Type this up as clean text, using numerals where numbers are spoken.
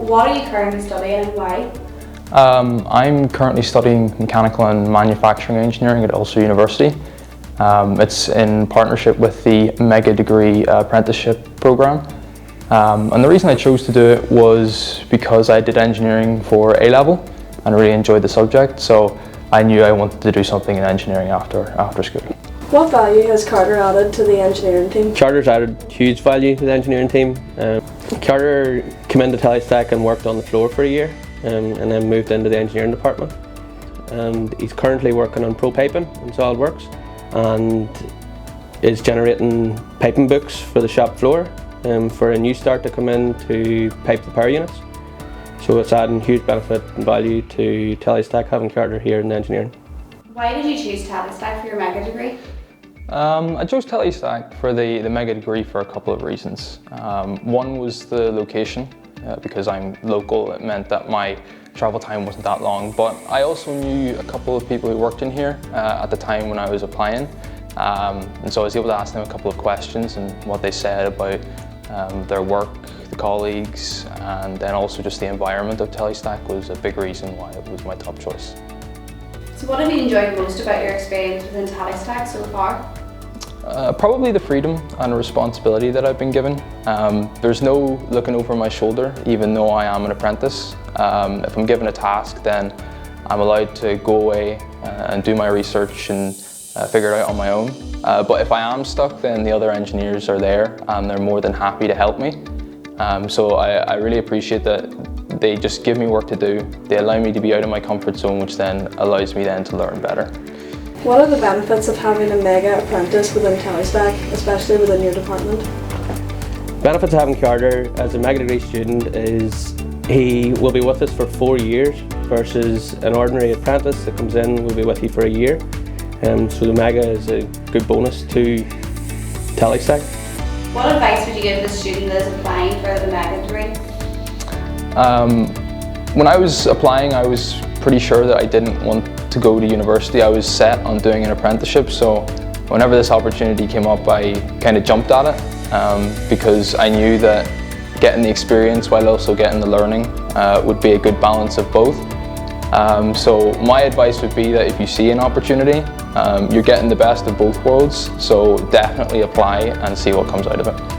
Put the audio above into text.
what are you currently studying and why? I'm currently studying mechanical and manufacturing engineering at Ulster University. It's in partnership with the Mega Degree Apprenticeship Programme. And the reason I chose to do it was because I did engineering for A-level and really enjoyed the subject, so I knew I wanted to do something in engineering after school. What value has Carter added to the engineering team? Carter's added huge value to the engineering team. Carter came into Telestack and worked on the floor for a year and then moved into the engineering department. And he's currently working on pro-piping in SolidWorks and is generating piping books for the shop floor for a new start to come in to pipe the power units. So it's adding huge benefit and value to Telestack having Carter here in engineering. Why did you choose Telestack for your Mega degree? I chose Telestack for the Mega degree for a couple of reasons. One was the location, because I'm local. It meant that my travel time wasn't that long, but I also knew a couple of people who worked in here at the time when I was applying, and so I was able to ask them a couple of questions and what they said about their work, the colleagues, and then also just the environment of Telestack was a big reason why it was my top choice. So what have you enjoyed most about your experience within Telestack so far? Probably the freedom and responsibility that I've been given. There's no looking over my shoulder, even though I am an apprentice. If I'm given a task, then I'm allowed to go away and do my research and figure it out on my own. But if I am stuck, then the other engineers are there and they're more than happy to help me. So I really appreciate that they just give me work to do. They allow me to be out of my comfort zone, which then allows me then to learn better. What are the benefits of having a Mega apprentice within Telestack, especially within your department? Benefits of having Carter as a Mega degree student is he will be with us for 4 years versus an ordinary apprentice that comes in will be with you for a year. So the Mega is a good bonus to Telestack. What advice would you give the student that is applying for the Mega degree? When I was applying, I was pretty sure that I didn't want to go to university. I was set on doing an apprenticeship, so whenever this opportunity came up, I kind of jumped at it because I knew that getting the experience while also getting the learning would be a good balance of both. So my advice would be that if you see an opportunity, you're getting the best of both worlds, so definitely apply and see what comes out of it.